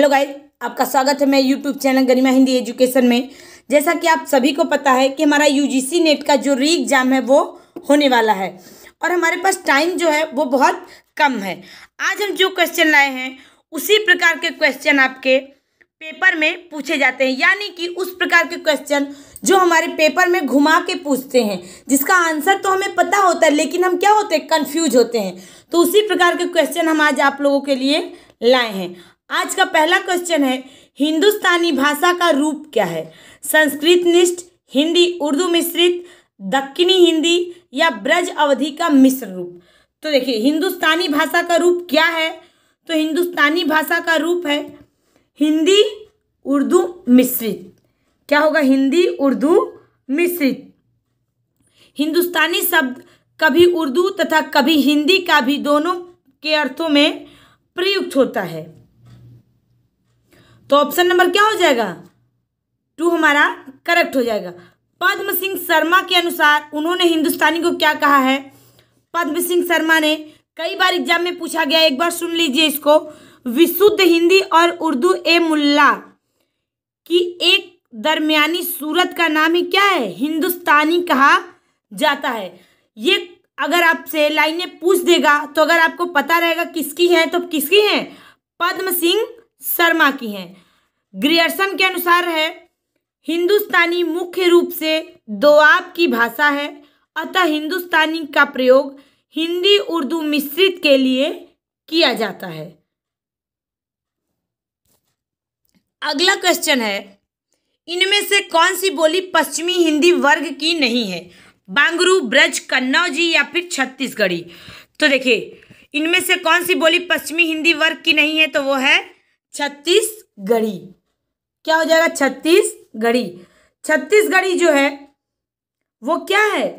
Hello guys, आपका स्वागत है मैं यूट्यूब चैनल गरिमा हिंदी एजुकेशन में। जैसा कि आप सभी को पता है कि हमारा यूजीसी नेट का जो री एग्ज़ाम है वो होने वाला है और हमारे पास टाइम जो है वो बहुत कम है। आज हम जो क्वेश्चन लाए हैं उसी प्रकार के क्वेश्चन आपके पेपर में पूछे जाते हैं, यानी कि उस प्रकार के क्वेश्चन जो हमारे पेपर में घुमा के पूछते हैं, जिसका आंसर तो हमें पता होता है लेकिन हम क्या होते हैं, कंफ्यूज होते हैं। तो उसी प्रकार के क्वेश्चन हम आज आप लोगों के लिए लाए हैं। आज का पहला क्वेश्चन है, हिंदुस्तानी भाषा का रूप क्या है? संस्कृत निष्ठ, हिंदी उर्दू मिश्रित, दक्कनी हिंदी या ब्रज अवधि का मिश्र रूप। तो देखिए, हिंदुस्तानी भाषा का रूप क्या है? तो हिंदुस्तानी भाषा का रूप है हिंदी उर्दू मिश्रित। क्या होगा? हिंदी उर्दू मिश्रित। हिंदुस्तानी शब्द कभी उर्दू तथा कभी हिंदी का भी दोनों के अर्थों में प्रयुक्त होता है। तो ऑप्शन नंबर क्या हो जाएगा? 2 हमारा करेक्ट हो जाएगा। पद्म सिंह शर्मा के अनुसार उन्होंने हिंदुस्तानी को क्या कहा है? पद्म सिंह शर्मा ने कई बार एग्जाम में पूछा गया, एक बार सुन लीजिए इसको। विशुद्ध हिंदी और उर्दू ए मुल्ला की एक दरमियानी सूरत का नाम ही क्या है? हिंदुस्तानी कहा जाता है। ये अगर आपसे लाइनें पूछ देगा तो अगर आपको पता रहेगा किसकी है तो किसकी है? पद्म सिंह शर्मा की हैं। ग्रियर्सन के अनुसार है, हिंदुस्तानी मुख्य रूप से दोआब की भाषा है, अतः हिंदुस्तानी का प्रयोग हिंदी उर्दू मिश्रित के लिए किया जाता है। अगला क्वेश्चन है, इनमें से कौन सी बोली पश्चिमी हिंदी वर्ग की नहीं है? बांगरू, ब्रज, कन्नौजी या फिर छत्तीसगढ़ी। तो देखिए, इनमें से कौन सी बोली पश्चिमी हिंदी वर्ग की नहीं है? तो वो है छत्तीसगढ़ी। क्या हो जाएगा? छत्तीसगढ़ी। छत्तीसगढ़ी जो है वो क्या है?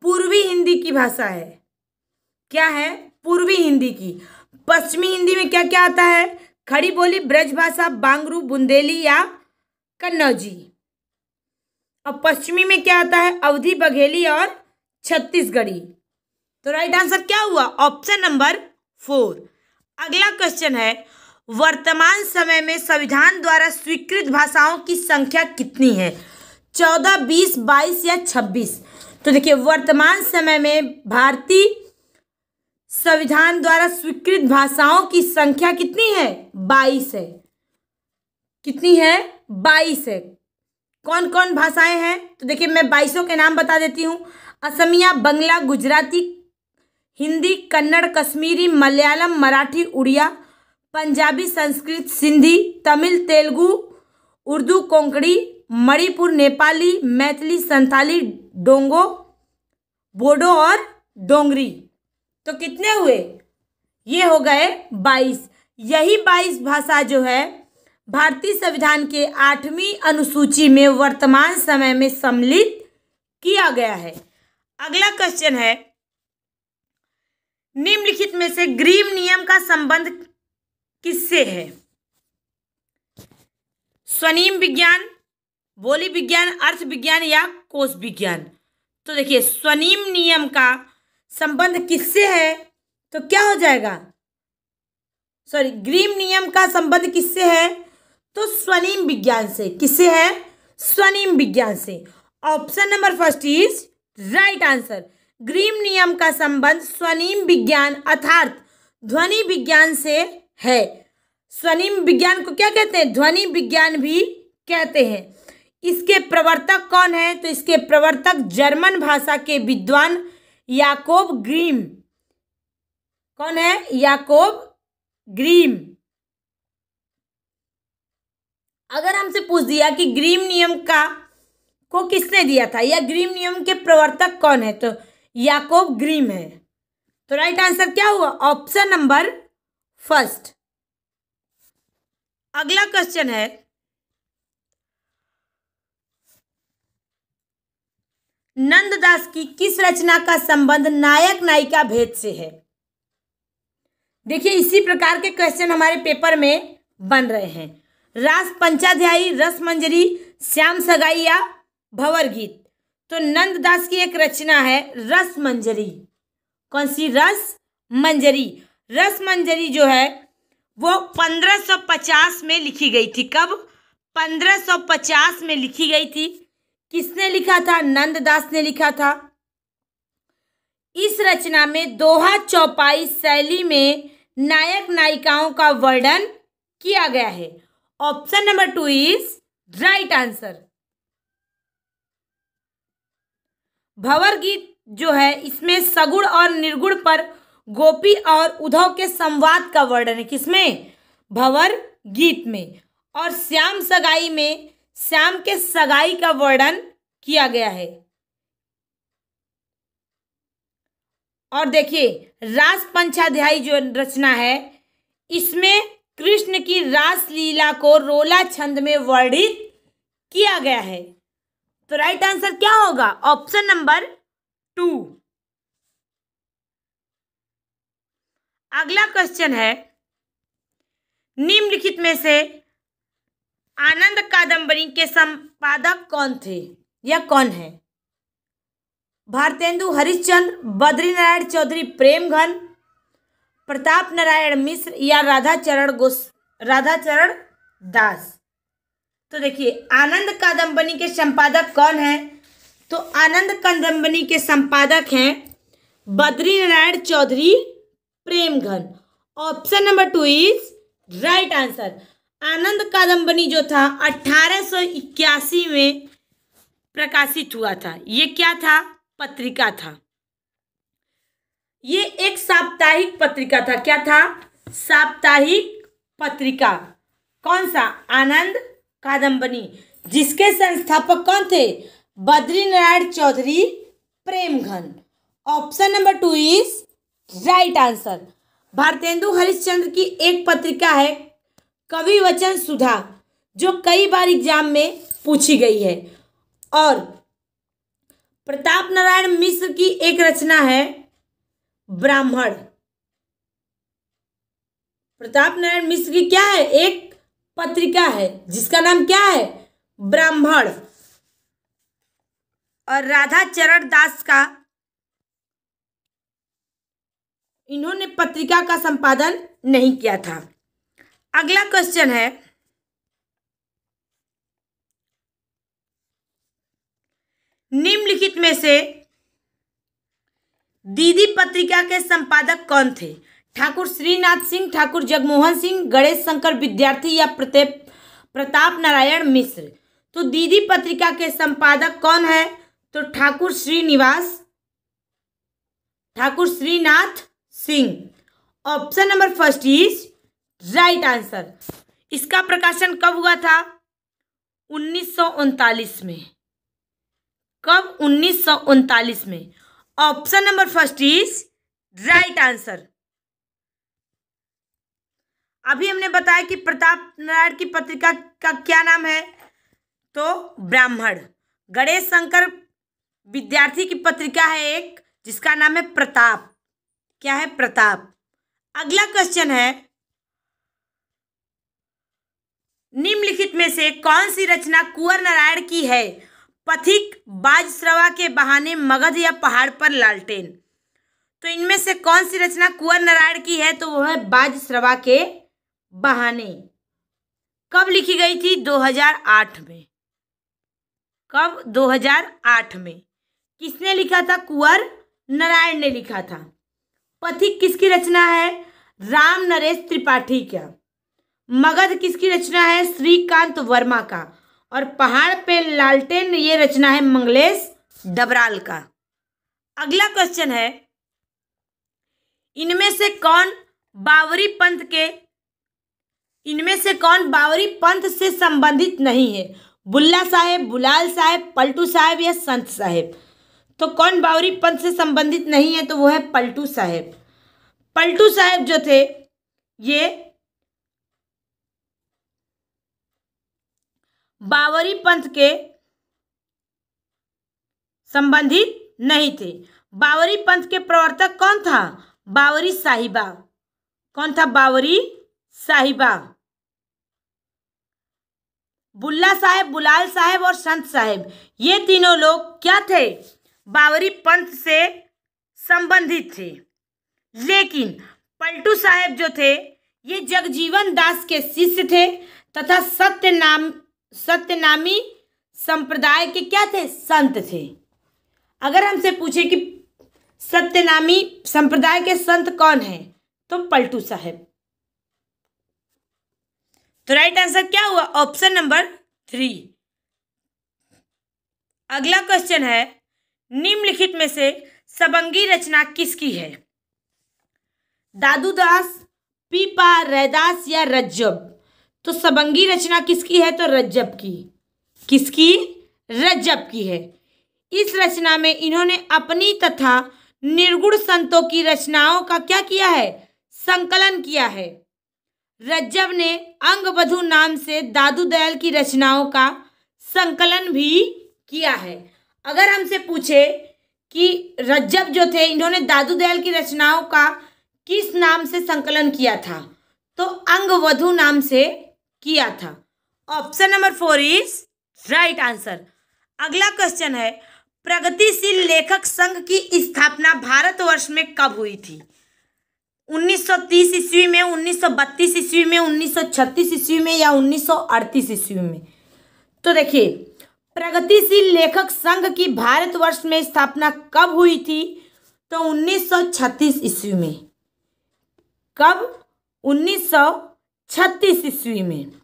पूर्वी हिंदी की भाषा है। क्या है? पूर्वी हिंदी की। पश्चिमी हिंदी में क्या क्या आता है? खड़ी बोली, ब्रज भाषा, बांगरू, बुंदेली या कन्नौजी। और पश्चिमी में क्या आता है? अवधी, बघेली और छत्तीसगढ़ी। तो राइट आंसर क्या हुआ? Option number 4। अगला क्वेश्चन है, वर्तमान समय में संविधान द्वारा स्वीकृत भाषाओं की संख्या कितनी है? 14, 20, 22 या 26। तो देखिए, वर्तमान समय में भारतीय संविधान द्वारा स्वीकृत भाषाओं की संख्या कितनी है? 22 है। कितनी है? 22 है। कौन कौन भाषाएं हैं? तो देखिए, मैं 22 के नाम बता देती हूँ। असमिया, बंगला, गुजराती, हिंदी, कन्नड़, कश्मीरी, मलयालम, मराठी, उड़िया, पंजाबी, संस्कृत, सिंधी, तमिल, तेलुगु, उर्दू, कोंकणी, मणिपुर, नेपाली, मैथिली, संथाली, डोंगो, बोडो और डोंगरी। तो कितने हुए? ये हो गए 22। यही 22 भाषा जो है भारतीय संविधान के 8वीं अनुसूची में वर्तमान समय में सम्मिलित किया गया है। अगला क्वेश्चन है, निम्नलिखित में से ग्रीम नियम का संबंध किससे है? स्वनिम विज्ञान, बोली विज्ञान, अर्थ विज्ञान या कोश विज्ञान। तो देखिए, स्वनिम नियम का संबंध किससे है? तो क्या हो जाएगा? ग्रीम नियम का संबंध किससे है? तो स्वनिम विज्ञान से। किससे है? स्वनिम विज्ञान से। Option number first is right answer. Grimm नियम का संबंध स्वनिम विज्ञान अर्थात ध्वनि विज्ञान से है। स्वनिम विज्ञान को क्या कहते हैं? ध्वनि विज्ञान भी कहते हैं। इसके प्रवर्तक कौन है? तो इसके प्रवर्तक जर्मन भाषा के विद्वान याकोब ग्रीम। कौन है? याकोब ग्रीम। अगर हमसे पूछ दिया कि ग्रीम नियम को किसने दिया था या ग्रीम नियम के प्रवर्तक कौन है, तो याकोब ग्रीम है। तो राइट आंसर क्या हुआ? Option number first. अगला क्वेश्चन है, नंददास की किस रचना का संबंध नायक नायिका भेद से है? देखिए, इसी प्रकार के क्वेश्चन हमारे पेपर में बन रहे हैं। रास पंचाध्यायी, रस मंजरी, श्याम सगाई या भंवर गीत। तो नंददास की एक रचना है रस मंजरी। कौन सी? रस मंजरी। रस मंजरी जो है वो 1550 में लिखी गई थी। कब? 1550 में लिखी गई थी। किसने लिखा था? नंददास ने लिखा था। इस रचना में दोहा चौपाई शैली में नायक नायिकाओं का वर्णन किया गया है। Option number 2 is right answer. भंवर गीत जो है इसमें सगुण और निर्गुण पर गोपी और उद्धव के संवाद का वर्णन है। किसमें? भंवर गीत में। और श्याम सगाई में श्याम के सगाई का वर्णन किया गया है। और देखिए रास पंचाध्यायी जो रचना है इसमें कृष्ण की रास लीला को रोला छंद में वर्णित किया गया है। तो राइट आंसर क्या होगा? Option number 2। अगला क्वेश्चन है, निम्नलिखित में से आनंद कादंबरी के संपादक कौन थे या कौन है? भारतेंदु हरिश्चंद्र, बद्रीनारायण चौधरी प्रेमघन, प्रताप नारायण मिश्र या राधाचरण दास। तो देखिए आनंद कादंबरी के संपादक कौन है? तो आनंद कादंबरी के संपादक हैं Badrinarayan Chaudhary Premghan. Option number 2 is right answer. Anand Kadambari जो था 1881 में प्रकाशित हुआ था। ये क्या था? पत्रिका था। ये एक साप्ताहिक पत्रिका था। क्या था? साप्ताहिक पत्रिका। कौन सा? आनंद कादंबरी। जिसके संस्थापक कौन थे? Badrinarayan Chaudhary Premghan. Option number 2 is right answer. Bharatendu Harishchandra की एक पत्रिका है कवि वचन सुधा, जो कई बार एग्जाम में पूछी गई है। और प्रताप नारायण मिश्र की एक रचना है ब्राह्मण। प्रताप नारायण मिश्र की क्या है? एक पत्रिका है जिसका नाम क्या है? ब्राह्मण। और राधाचरण दास का इन्होंने पत्रिका का संपादन नहीं किया था। अगला क्वेश्चन है, निम्नलिखित में से दीदी पत्रिका के संपादक कौन थे? ठाकुर श्रीनाथ सिंह, ठाकुर जगमोहन सिंह, गणेश शंकर विद्यार्थी या प्रताप नारायण मिश्र। तो दीदी पत्रिका के संपादक कौन है? तो Thakur Shrinath Singh. Option number 1 is right answer. इसका प्रकाशन कब हुआ था? 1939 में। कब? 1939 में। Option number 1 is right answer. अभी हमने बताया कि प्रताप नारायण की पत्रिका का क्या नाम है? तो ब्राह्मण। गणेश शंकर विद्यार्थी की पत्रिका है एक जिसका नाम है प्रताप। क्या है? प्रताप। अगला क्वेश्चन है, निम्नलिखित में से कौन सी रचना कुंवर नारायण की है? पथिक, बाजश्रवा के बहाने, मगध या पहाड़ पर लालटेन। तो इनमें से कौन सी रचना कुंवर नारायण की है? तो वो है बाजश्रवा के बहाने। कब लिखी गई थी? 2008 में। कब? 2008 में। किसने लिखा था? कुंवर नारायण ने लिखा था। पथिक किसकी रचना है? राम नरेश त्रिपाठी का। मगध किसकी रचना है? श्रीकांत वर्मा का। और पहाड़ पे लालटेन ये रचना है मंगलेश डबराल का। अगला क्वेश्चन है, इनमें से कौन बावरी पंथ से संबंधित नहीं है? बुल्ला साहेब, बुलाल साहेब, पलटू साहेब या संत साहेब। तो कौन बावरी पंथ से संबंधित नहीं है? तो वो है पलटू साहेब। पलटू साहेब जो थे ये बावरी पंथ के संबंधित नहीं थे। बावरी पंथ के प्रवर्तक कौन था? बावरी साहिबा। कौन था? बावरी साहिबा। बुल्ला साहेब, बुलाल साहेब और संत साहेब ये तीनों लोग क्या थे? बावरी पंथ से संबंधित थे। लेकिन पलटू साहेब जो थे ये जगजीवन दास के शिष्य थे तथा सत्यनामी संप्रदाय के क्या थे? संत थे। अगर हमसे पूछे कि सत्यनामी संप्रदाय के संत कौन हैं, तो पलटू साहब। तो राइट आंसर क्या हुआ? Option number 3। अगला क्वेश्चन है, निम्नलिखित में से सबंगी रचना किसकी है? दादूदास, पीपा, रैदास या रज्जब? तो सबंगी रचना किसकी है? तो रज्जब की। किसकी? रज्जब की है। इस रचना में इन्होंने अपनी तथा निर्गुण संतों की रचनाओं का क्या किया है? संकलन किया है। रज्जब ने अंगवधु नाम से दादू दयाल की रचनाओं का संकलन भी किया है। अगर हमसे पूछे कि रज्जब जो थे इन्होंने दादू दयाल की रचनाओं का किस नाम से संकलन किया था, तो अंगवधु नाम से किया था। Option number 4 is right answer. अगला क्वेश्चन है, प्रगतिशील लेखक संघ की स्थापना भारतवर्ष में कब हुई थी? 1930 ईस्वी में, 1932 ईस्वी में, 1936 ईस्वी में या 1938 ईस्वी में? तो देखिए, प्रगतिशील लेखक संघ की भारतवर्ष में स्थापना कब हुई थी? तो 1936 ईस्वी में। कब? 1936 ईस्वी में।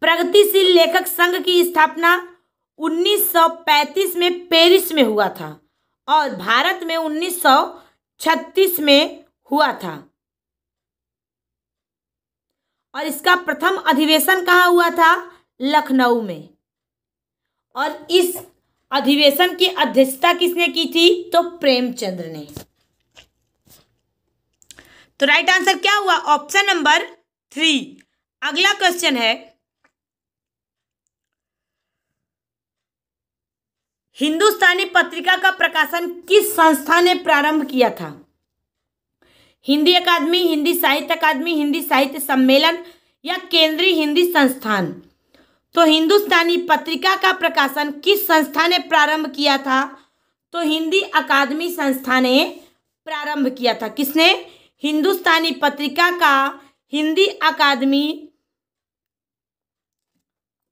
प्रगतिशील लेखक संघ की स्थापना 1935 में पेरिस में हुआ था और भारत में 1936 में हुआ था। और इसका प्रथम अधिवेशन कहाँ हुआ था? लखनऊ में। और इस अधिवेशन की अध्यक्षता किसने की थी? तो प्रेमचंद्र ने। तो राइट आंसर क्या हुआ? Option number 3। अगला क्वेश्चन है, हिंदुस्तानी पत्रिका का प्रकाशन किस संस्था ने प्रारंभ किया था? हिंदी अकादमी, हिंदी साहित्य अकादमी, हिंदी साहित्य सम्मेलन या केंद्रीय हिंदी संस्थान? तो हिंदुस्तानी पत्रिका का प्रकाशन किस संस्था ने प्रारंभ किया था? तो हिंदी अकादमी संस्था ने प्रारंभ किया था। किसने? हिंदुस्तानी पत्रिका का हिंदी अकादमी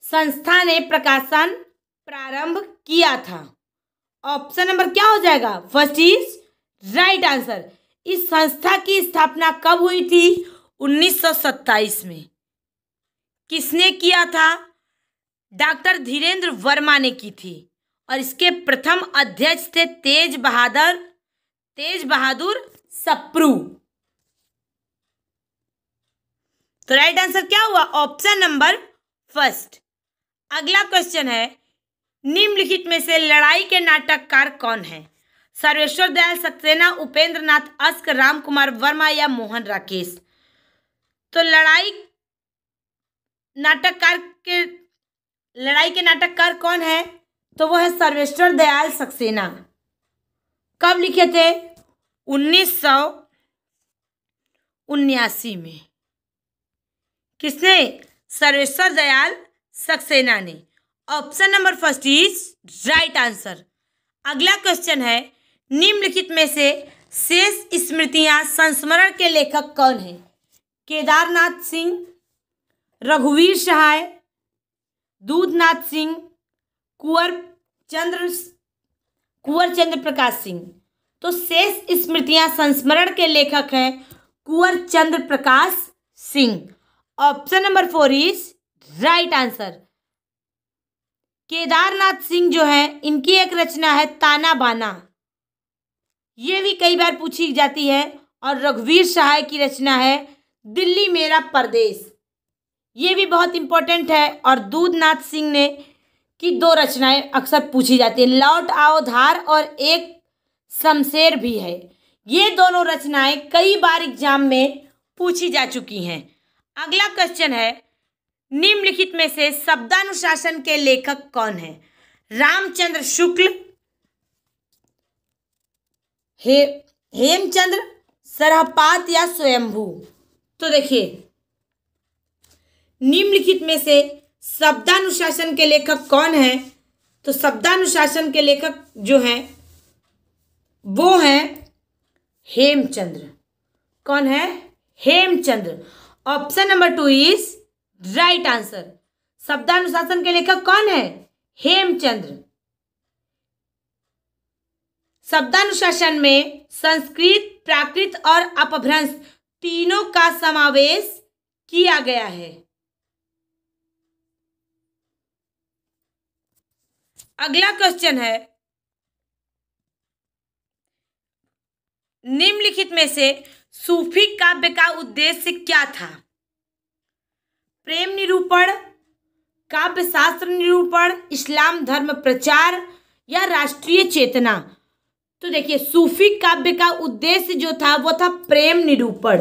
संस्था ने प्रकाशन प्रारंभ किया था। ऑप्शन नंबर क्या हो जाएगा? First is right answer. इस संस्था की स्थापना कब हुई थी? 1927 में। किसने किया था? डॉक्टर धीरेन्द्र वर्मा ने की थी और इसके प्रथम अध्यक्ष थे तेज बहादुर सप्रू। तो राइट आंसर क्या हुआ? Option number first. अगला क्वेश्चन है, निम्नलिखित में से लड़ाई के नाटककार कौन है? सर्वेश्वर दयाल सक्सेना, उपेंद्र नाथ अस्क, राम कुमार वर्मा या मोहन राकेश? तो लड़ाई के नाटककार कौन है? तो वो है सर्वेश्वर दयाल सक्सेना। कब लिखे थे? 1979 में। किसने? सर्वेश्वर दयाल सक्सेना ने। Option number first is right answer. अगला क्वेश्चन है, निम्नलिखित में से शेष स्मृतियां संस्मरण के लेखक कौन हैं? केदारनाथ सिंह, रघुवीर सहाय, दूधनाथ सिंह, कुंवर चंद्र प्रकाश सिंह? तो शेष स्मृतियां संस्मरण के लेखक हैं Kunwar Chandra Prakash Singh. Option number 4 is right answer. Kedarnath Singh जो है, इनकी एक रचना है ताना बाना, ये भी कई बार पूछी जाती है। और रघुवीर सहाय की रचना है दिल्ली मेरा परदेश, ये भी बहुत इंपॉर्टेंट है। और दूधनाथ सिंह ने की 2 रचनाएं अक्सर पूछी जाती है, लौट आओ धार और एक शमशेर भी है। ये दोनों रचनाएं कई बार एग्जाम में पूछी जा चुकी हैं। अगला क्वेश्चन है, निम्नलिखित में से शब्दानुशासन के लेखक कौन है? रामचंद्र शुक्ल, हेमचंद्र, सरहपात या स्वयंभू? तो देखिए, निम्नलिखित में से शब्दानुशासन के लेखक कौन है? तो शब्दानुशासन के लेखक जो हैं वो हैं हेमचंद्र। कौन है? Hemchandra. Option number 2 is right answer. Shabdanushasan के लेखक कौन है? हेमचंद्र। शब्दानुशासन में संस्कृत, प्राकृत और अपभ्रंश तीनों का समावेश किया गया है। अगला क्वेश्चन है, निम्नलिखित में से सूफी काव्य का उद्देश्य क्या था? प्रेम निरूपण, काव्य शास्त्र निरूपण, इस्लाम धर्म प्रचार या राष्ट्रीय चेतना? तो देखिए, सूफी काव्य का उद्देश्य जो था वो था प्रेम निरूपण।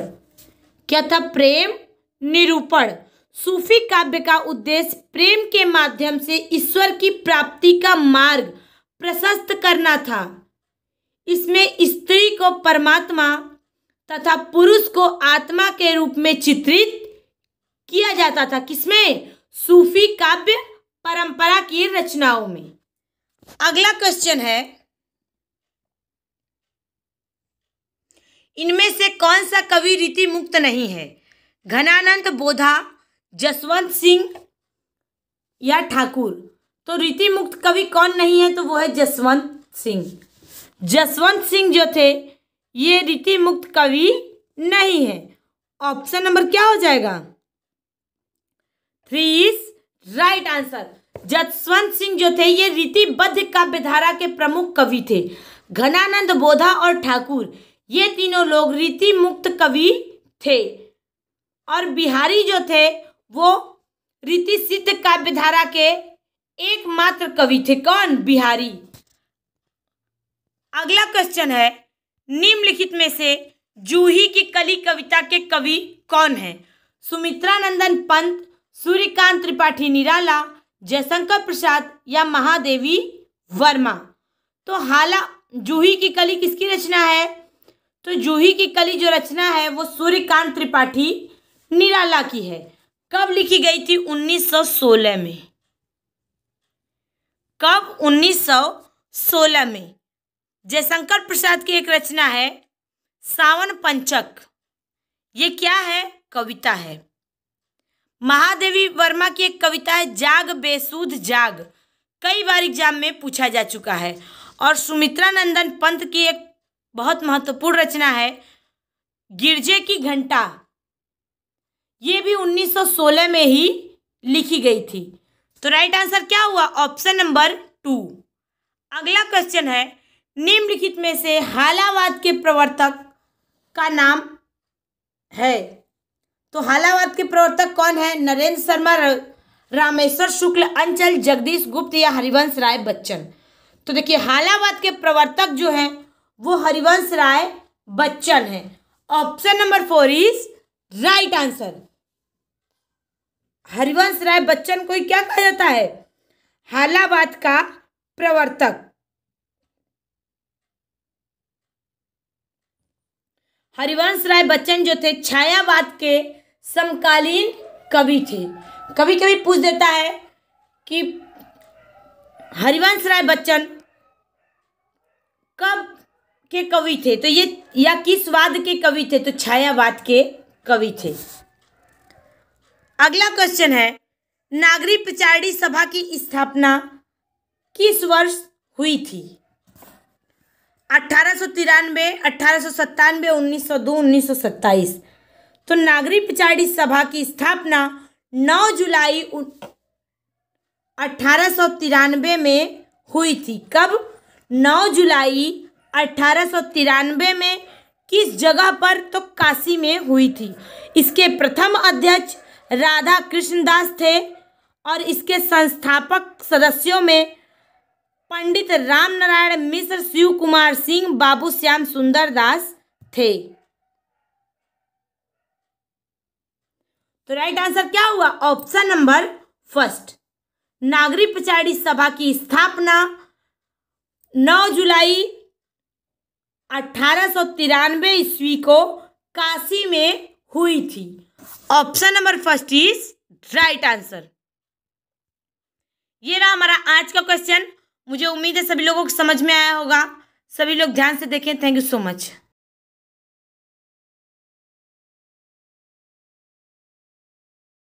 क्या था? प्रेम निरूपण। सूफी काव्य का उद्देश्य प्रेम के माध्यम से ईश्वर की प्राप्ति का मार्ग प्रशस्त करना था। इसमें स्त्री को परमात्मा तथा पुरुष को आत्मा के रूप में चित्रित किया जाता था। किसमें? सूफी काव्य परंपरा की रचनाओं में। अगला क्वेश्चन है, इनमें से कौन सा कवि रीति मुक्त नहीं है? घनानंद बोधा, जसवंत सिंह या ठाकुर? तो रीति मुक्त कवि कौन नहीं है? तो वो है जसवंत सिंह। जसवंत सिंह जो थे ये रीति मुक्त कवि नहीं है। ऑप्शन नंबर क्या हो जाएगा? 3 is right answer. Jaswant Singh जो थे ये रीतिबद्ध काव्यधारा के प्रमुख कवि थे। घनानंद बोधा और ठाकुर ये तीनों लोग रीति मुक्त कवि थे। और बिहारी जो थे वो रीति सिद्ध काव्यधारा के एकमात्र कवि थे। कौन? बिहारी। अगला क्वेश्चन है, निम्नलिखित में से जूही की कली कविता के कवि कौन है? सुमित्रा नंदन पंत, सूर्यकांत त्रिपाठी निराला, जयशंकर प्रसाद या महादेवी वर्मा? तो जूही की कली किसकी रचना है? तो जूही की कली जो रचना है वो सूर्यकांत त्रिपाठी निराला की है। कब लिखी गई थी? 1916 में। कब? 1916 में। जयशंकर प्रसाद की एक रचना है सावन पंचक। ये क्या है? कविता है। महादेवी वर्मा की एक कविता है जाग बेसुध जाग। कई बार एग्जाम में पूछा जा चुका है। और सुमित्रा नंदन पंत की एक बहुत महत्वपूर्ण रचना है गिरजे की घंटा। ये भी 1916 में ही लिखी गई थी। तो राइट आंसर क्या हुआ? Option number 2। अगला क्वेश्चन है, निम्नलिखित में से हालावाद के प्रवर्तक का नाम है? तो हालावाद के प्रवर्तक कौन है? नरेंद्र शर्मा, रामेश्वर शुक्ल, अंचल, जगदीश गुप्त या हरिवंश राय बच्चन? तो देखिए, हालावाद के प्रवर्तक जो हैं वो हरिवंश राय बच्चन है। Option number 4 is right answer. Harivansh Rai Bachchan को क्या कहा जाता है? हालावाद का प्रवर्तक। हरिवंश राय बच्चन जो थे छायावाद के समकालीन कवि थे। कभी कभी पूछ देता है कि हरिवंश राय बच्चन कब के कवि थे? तो ये या किस वाद के कवि थे? तो छायावाद के कवि थे। अगला क्वेश्चन है, नागरी पिछाड़ी सभा की स्थापना किस वर्ष हुई थी? 1893, 1897, 1902, 1927? तो नागरी पिछाड़ी सभा की स्थापना 9 जुलाई 1893 में हुई थी। कब? 9 जुलाई 1893 में। किस जगह पर? तो काशी में हुई थी। इसके प्रथम अध्यक्ष राधा कृष्णदास थे और इसके संस्थापक सदस्यों में पंडित राम नारायण मिश्र, शिव कुमार सिंह, बाबू श्याम सुंदर दास थे। तो राइट आंसर क्या हुआ? Option number 1। नागरी पिछाड़ी सभा की स्थापना 9 जुलाई 1893 ईस्वी को काशी में हुई थी। Option number 1 is right answer. ये रहा हमारा आज का क्वेश्चन। मुझे उम्मीद है सभी लोगों को समझ में आया होगा। सभी लोग ध्यान से देखें। Thank you so much.